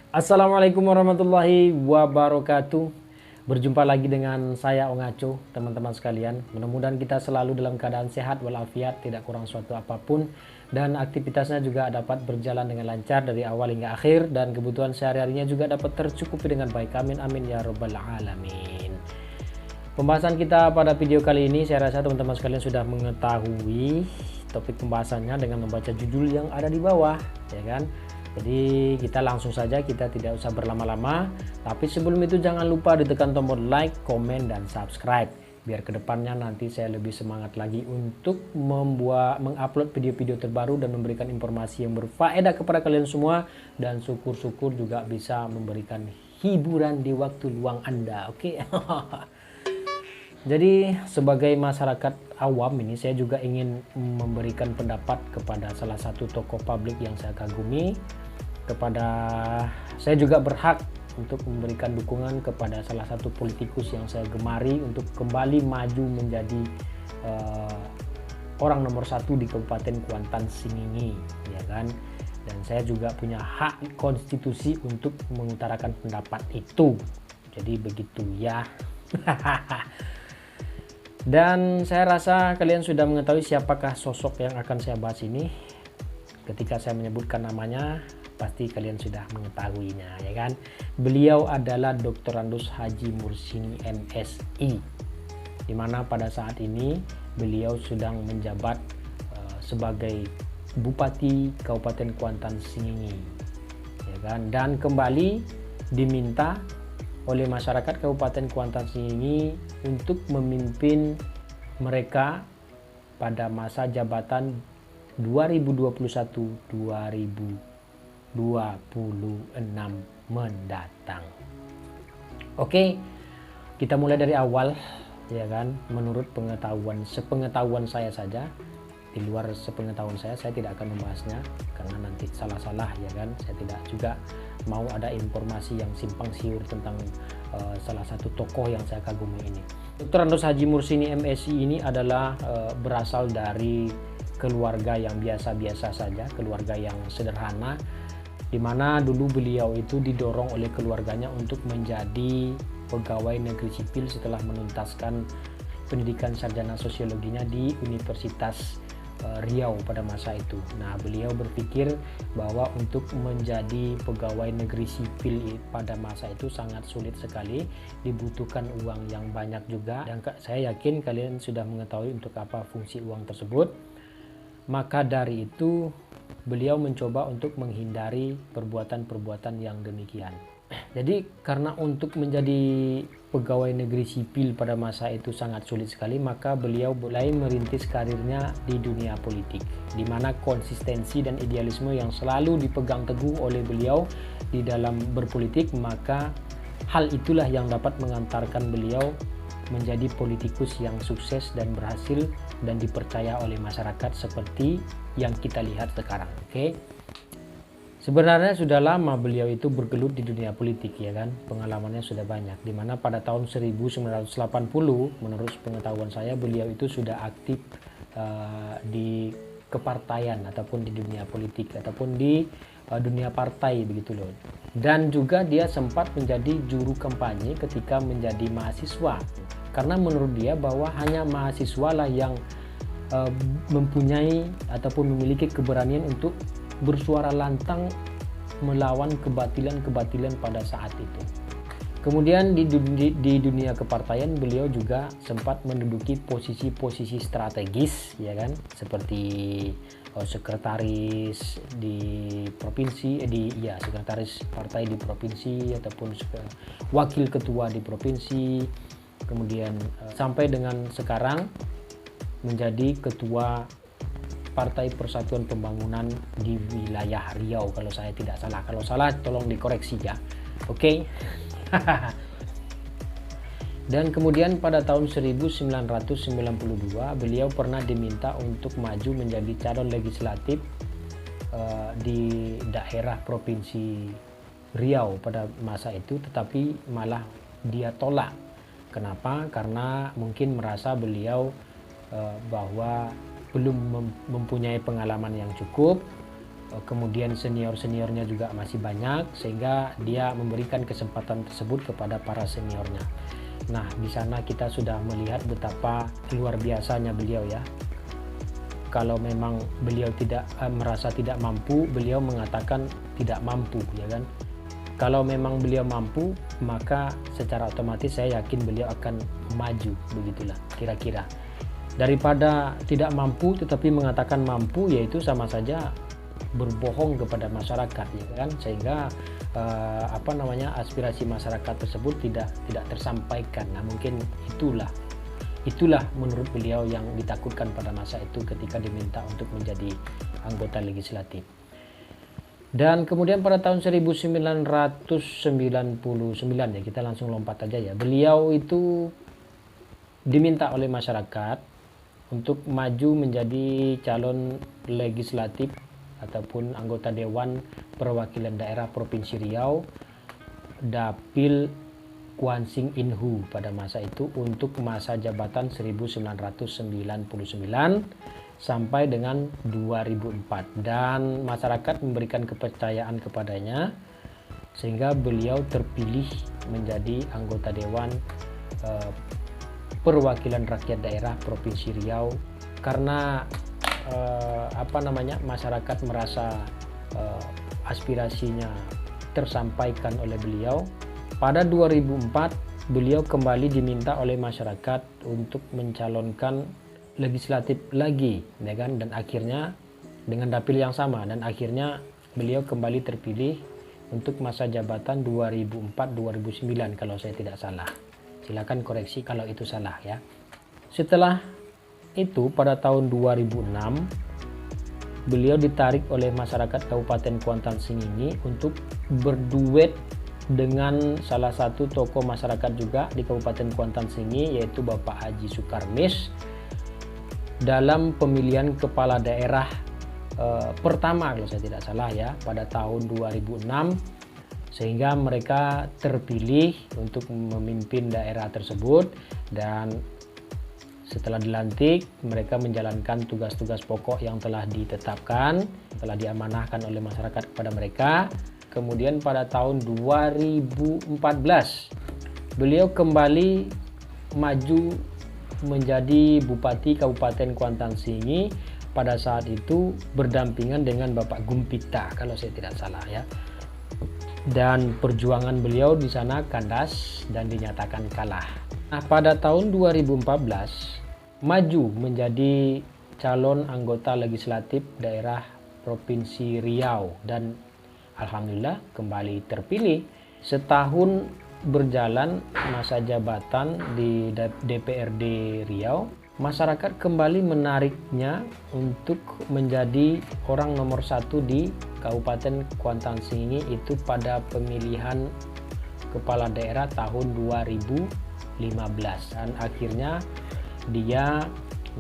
Assalamualaikum warahmatullahi wabarakatuh. Berjumpa lagi dengan saya Ong Aco, teman-teman sekalian. Mudah-mudahan kita selalu dalam keadaan sehat walafiat, tidak kurang suatu apapun, dan aktivitasnya juga dapat berjalan dengan lancar dari awal hingga akhir, dan kebutuhan sehari-harinya juga dapat tercukupi dengan baik. Amin amin ya robbal alamin. Pembahasan kita pada video kali ini, saya rasa teman-teman sekalian sudah mengetahui topik pembahasannya dengan membaca judul yang ada di bawah, ya kan? Jadi kita langsung saja, kita tidak usah berlama-lama. Tapi sebelum itu jangan lupa ditekan tombol like, komen, dan subscribe. Biar kedepannya nanti saya lebih semangat lagi untuk mengupload video-video terbaru dan memberikan informasi yang berfaedah kepada kalian semua. Dan syukur-syukur juga bisa memberikan hiburan di waktu luang Anda, oke? Jadi sebagai masyarakat awam ini, saya juga ingin memberikan pendapat kepada salah satu tokoh publik yang saya kagumi. Saya juga berhak untuk memberikan dukungan kepada salah satu politikus yang saya gemari untuk kembali maju menjadi orang nomor satu di Kabupaten Kuantan Singingi, ya kan? Dan saya juga punya hak konstitusi untuk mengutarakan pendapat itu. Jadi begitu ya. Dan saya rasa kalian sudah mengetahui siapakah sosok yang akan saya bahas ini. Ketika saya menyebutkan namanya, pasti kalian sudah mengetahuinya, ya kan? Beliau adalah Dr. Andos Haji Mursini MSI, di mana pada saat ini beliau sedang menjabat sebagai Bupati Kabupaten Kuantan Singingi, ya kan? Dan kembali diminta oleh masyarakat Kabupaten Kuantan Singingi untuk memimpin mereka pada masa jabatan 2021-2026 mendatang. Oke, kita mulai dari awal, ya kan? Menurut sepengetahuan saya saja, di luar sepengetahuan saya tidak akan membahasnya karena nanti salah-salah, ya kan? Saya tidak juga mau ada informasi yang simpang siur tentang salah satu tokoh yang saya kagumi ini. Dr. Andos Haji Mursini MSI ini adalah berasal dari keluarga yang biasa-biasa saja, keluarga yang sederhana, di mana dulu beliau itu didorong oleh keluarganya untuk menjadi pegawai negeri sipil setelah menuntaskan pendidikan sarjana sosiologinya di Universitas Riau pada masa itu. Nah, beliau berpikir bahwa untuk menjadi pegawai negeri sipil pada masa itu sangat sulit sekali, dibutuhkan uang yang banyak juga, dan saya yakin kalian sudah mengetahui untuk apa fungsi uang tersebut. Maka dari itu beliau mencoba untuk menghindari perbuatan-perbuatan yang demikian. Jadi karena untuk menjadi pegawai negeri sipil pada masa itu sangat sulit sekali, maka beliau mulai merintis karirnya di dunia politik, di mana konsistensi dan idealisme yang selalu dipegang teguh oleh beliau di dalam berpolitik, maka hal itulah yang dapat mengantarkan beliau menjadi politikus yang sukses dan berhasil dan dipercaya oleh masyarakat seperti yang kita lihat sekarang. Oke. Sebenarnya sudah lama beliau itu bergelut di dunia politik, ya kan? Pengalamannya sudah banyak, di mana pada tahun 1980 menurut pengetahuan saya beliau itu sudah aktif di kepartaian ataupun di dunia politik ataupun di dunia partai begitu loh. Dan juga dia sempat menjadi juru kampanye ketika menjadi mahasiswa, karena menurut dia bahwa hanya mahasiswa lah yang mempunyai ataupun memiliki keberanian untuk bersuara lantang melawan kebatilan-kebatilan pada saat itu. Kemudian di dunia kepartaian beliau juga sempat menduduki posisi-posisi strategis, ya kan, seperti sekretaris di provinsi, sekretaris partai di provinsi ataupun wakil ketua di provinsi, kemudian sampai dengan sekarang menjadi ketua Partai Persatuan Pembangunan di wilayah Riau kalau saya tidak salah. Kalau salah tolong dikoreksi ya. Oke. Dan kemudian pada tahun 1992 beliau pernah diminta untuk maju menjadi calon legislatif di daerah provinsi Riau pada masa itu, tetapi malah dia tolak. Kenapa? Karena mungkin merasa beliau bahwa belum mempunyai pengalaman yang cukup, kemudian senior-seniornya juga masih banyak, sehingga dia memberikan kesempatan tersebut kepada para seniornya. Nah, di sana kita sudah melihat betapa luar biasanya beliau ya. Kalau memang beliau tidak merasa tidak mampu, beliau mengatakan tidak mampu, ya kan. Kalau memang beliau mampu, maka secara otomatis saya yakin beliau akan maju, begitulah kira-kira. Daripada tidak mampu tetapi mengatakan mampu, yaitu sama saja berbohong kepada masyarakat, ya kan, sehingga aspirasi masyarakat tersebut tidak tersampaikan. Nah, mungkin itulah menurut beliau yang ditakutkan pada masa itu ketika diminta untuk menjadi anggota legislatif. Dan kemudian pada tahun 1999 ya, kita langsung lompat aja ya, beliau itu diminta oleh masyarakat untuk maju menjadi calon legislatif ataupun anggota Dewan Perwakilan Daerah Provinsi Riau Dapil Kuansing Inhu pada masa itu untuk masa jabatan 1999 sampai dengan 2004, dan masyarakat memberikan kepercayaan kepadanya sehingga beliau terpilih menjadi anggota Dewan Perwakilan Rakyat Daerah Provinsi Riau karena masyarakat merasa aspirasinya tersampaikan oleh beliau. Pada 2004 beliau kembali diminta oleh masyarakat untuk mencalonkan legislatif lagi, ya kan, dan akhirnya dengan dapil yang sama, dan akhirnya beliau kembali terpilih untuk masa jabatan 2004-2009 kalau saya tidak salah. Silakan koreksi kalau itu salah ya. Setelah itu pada tahun 2006 beliau ditarik oleh masyarakat Kabupaten Kuantan Sengingi untuk berduet dengan salah satu tokoh masyarakat juga di Kabupaten Kuantan Sengingi, yaitu Bapak Haji Sukarmis, dalam pemilihan kepala daerah pertama kalau saya tidak salah ya pada tahun 2006, sehingga mereka terpilih untuk memimpin daerah tersebut, dan setelah dilantik mereka menjalankan tugas-tugas pokok yang telah ditetapkan, telah diamanahkan oleh masyarakat kepada mereka. Kemudian pada tahun 2014 beliau kembali maju menjadi Bupati Kabupaten Kuantan Sengingi, pada saat itu berdampingan dengan Bapak Gumpita kalau saya tidak salah ya. Dan perjuangan beliau di sana kandas dan dinyatakan kalah. Nah, pada tahun 2014 maju menjadi calon anggota legislatif daerah Provinsi Riau dan alhamdulillah kembali terpilih. Setahun berjalan masa jabatan di DPRD Riau, masyarakat kembali menariknya untuk menjadi orang nomor 1 di Kabupaten Kuantan Sengingi itu pada pemilihan kepala daerah tahun 2015, dan akhirnya dia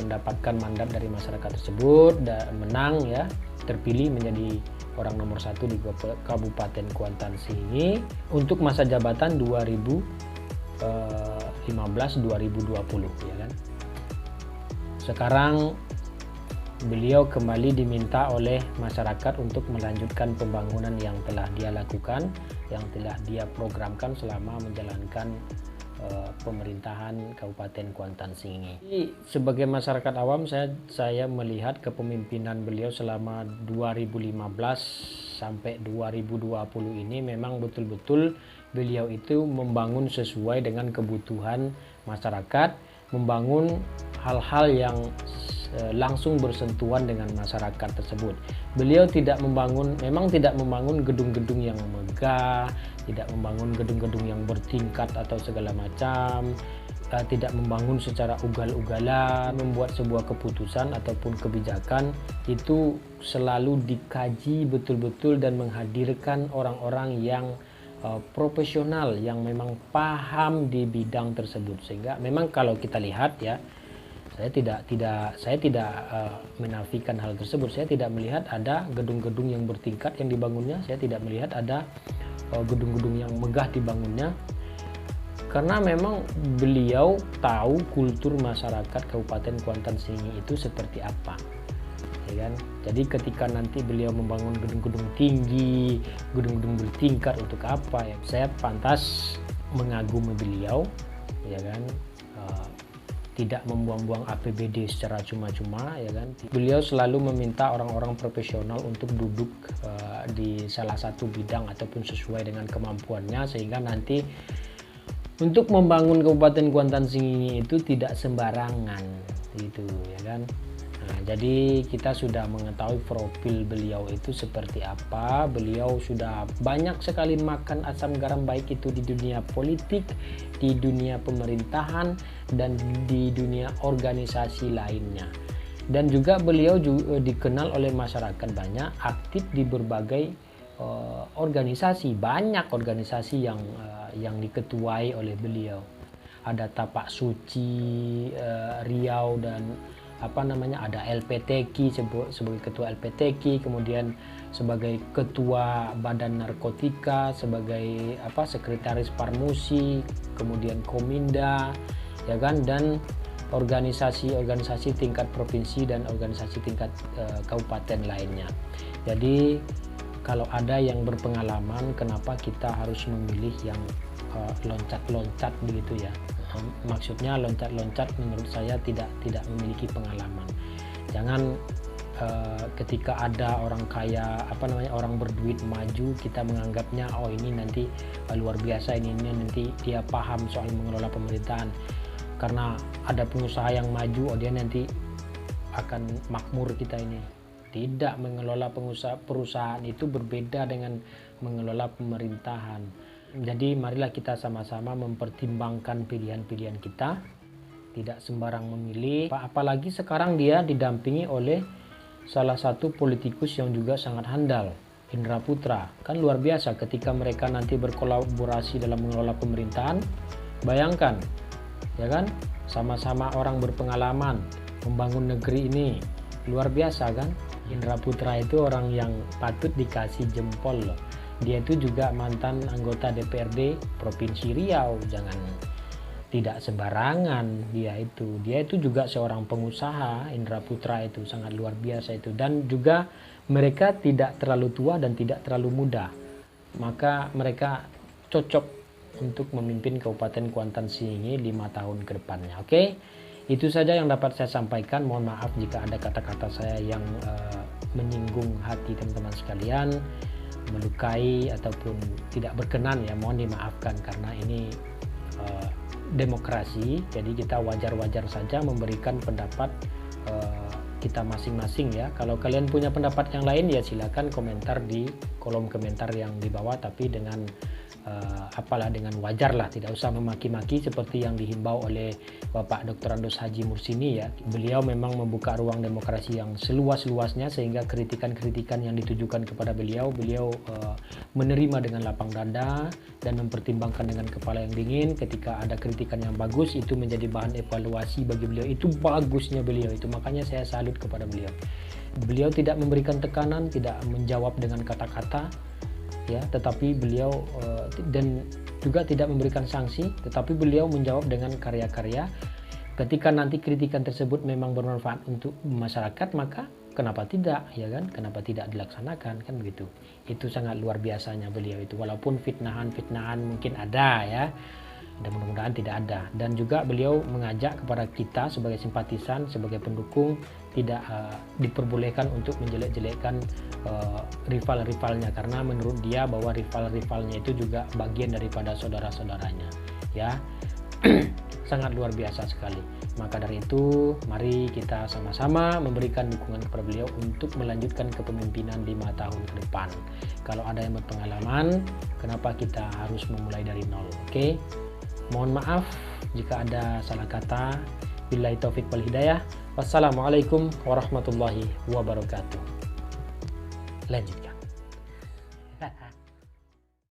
mendapatkan mandat dari masyarakat tersebut dan menang ya, terpilih menjadi orang nomor 1 di Kabupaten Kuantan Sengingi untuk masa jabatan 2015-2020 ya kan. Sekarang beliau kembali diminta oleh masyarakat untuk melanjutkan pembangunan yang telah dia lakukan, yang telah dia programkan selama menjalankan pemerintahan Kabupaten Kuantan Sengingi. Sebagai masyarakat awam, saya melihat kepemimpinan beliau selama 2015 sampai 2020 ini memang betul-betul beliau itu membangun sesuai dengan kebutuhan masyarakat, membangun hal-hal yang langsung bersentuhan dengan masyarakat tersebut. Beliau memang tidak membangun gedung-gedung yang megah, tidak membangun gedung-gedung yang bertingkat atau segala macam, tidak membangun secara ugal-ugalan. Membuat sebuah keputusan ataupun kebijakan itu selalu dikaji betul-betul dan menghadirkan orang-orang yang profesional yang memang paham di bidang tersebut, sehingga memang kalau kita lihat ya, saya tidak menafikan hal tersebut. Saya tidak melihat ada gedung-gedung yang bertingkat yang dibangunnya, saya tidak melihat ada gedung-gedung yang megah dibangunnya, karena memang beliau tahu kultur masyarakat Kabupaten Kuantan Sengingi itu seperti apa, ya kan. Jadi ketika nanti beliau membangun gedung-gedung tinggi, gedung-gedung bertingkat, untuk apa ya? Saya pantas mengagumi beliau, ya kan. Tidak membuang-buang APBD secara cuma-cuma, ya kan. Beliau selalu meminta orang-orang profesional untuk duduk di salah satu bidang ataupun sesuai dengan kemampuannya, sehingga nanti untuk membangun Kabupaten Kuantan Sengingi itu tidak sembarangan gitu, ya kan. Nah, jadi kita sudah mengetahui profil beliau itu seperti apa. Beliau sudah banyak sekali makan asam garam, baik itu di dunia politik, di dunia pemerintahan, dan di dunia organisasi lainnya. Dan juga beliau juga dikenal oleh masyarakat, banyak aktif di berbagai organisasi, banyak organisasi yang diketuai oleh beliau. Ada Tapak Suci Riau, dan ada LPTQ sebagai ketua LPTQ, kemudian sebagai ketua Badan Narkotika, sebagai sekretaris Parmusi, kemudian Kominda, ya kan, dan organisasi-organisasi tingkat provinsi dan organisasi tingkat kabupaten lainnya. Jadi kalau ada yang berpengalaman, kenapa kita harus memilih yang loncat-loncat begitu ya? Maksudnya loncat-loncat menurut saya tidak memiliki pengalaman. Jangan ketika ada orang kaya, orang berduit maju, kita menganggapnya oh ini nanti luar biasa, ini nanti dia paham soal mengelola pemerintahan. Karena ada pengusaha yang maju, oh dia nanti akan makmur kita ini. Tidak, mengelola perusahaan itu berbeda dengan mengelola pemerintahan. Jadi marilah kita sama-sama mempertimbangkan pilihan-pilihan kita, tidak sembarang memilih. Apalagi sekarang dia didampingi oleh salah satu politikus yang juga sangat handal, Indra Putra. Kan luar biasa ketika mereka nanti berkolaborasi dalam mengelola pemerintahan. Bayangkan, ya kan, sama-sama orang berpengalaman membangun negeri ini. Luar biasa kan. Indra Putra itu orang yang patut dikasih jempol loh. Dia itu juga mantan anggota DPRD Provinsi Riau. Jangan, tidak sembarangan dia itu juga seorang pengusaha. Indra Putra itu sangat luar biasa itu. Dan juga mereka tidak terlalu tua dan tidak terlalu muda, maka mereka cocok untuk memimpin Kabupaten Kuantan Sengingi 5 tahun ke depannya. Oke, itu saja yang dapat saya sampaikan. Mohon maaf jika ada kata-kata saya yang menyinggung hati teman-teman sekalian, melukai ataupun tidak berkenan, ya mohon dimaafkan, karena ini demokrasi. Jadi kita wajar-wajar saja memberikan pendapat kita masing-masing ya. Kalau kalian punya pendapat yang lain ya silakan komentar di kolom komentar yang di bawah, tapi dengan dengan wajar lah, tidak usah memaki-maki seperti yang dihimbau oleh Bapak Dr. Andos Haji Mursini ya. Beliau memang membuka ruang demokrasi yang seluas-luasnya, sehingga kritikan-kritikan yang ditujukan kepada beliau menerima dengan lapang dada dan mempertimbangkan dengan kepala yang dingin. Ketika ada kritikan yang bagus, itu menjadi bahan evaluasi bagi beliau. Itu bagusnya beliau itu, makanya saya salut kepada beliau. Beliau tidak memberikan tekanan, tidak menjawab dengan kata-kata ya, tetapi beliau dan juga tidak memberikan sanksi, tetapi beliau menjawab dengan karya-karya. Ketika nanti kritikan tersebut memang bermanfaat untuk masyarakat, maka kenapa tidak, ya kan? Kenapa tidak dilaksanakan, kan begitu. Itu sangat luar biasanya beliau itu, walaupun fitnahan mungkin ada ya, dan mudah-mudahan tidak ada. Dan juga beliau mengajak kepada kita sebagai simpatisan, sebagai pendukung, tidak diperbolehkan untuk menjelek-jelekkan rival-rivalnya, karena menurut dia bahwa rival-rivalnya itu juga bagian daripada saudara-saudaranya ya. Sangat luar biasa sekali. Maka dari itu mari kita sama-sama memberikan dukungan kepada beliau untuk melanjutkan kepemimpinan 5 tahun ke depan. Kalau ada yang berpengalaman, kenapa kita harus memulai dari nol? Oke? Mohon maaf jika ada salah kata. Billahi taufik wal hidayah. Wassalamualaikum warahmatullahi wabarakatuh. Lanjut.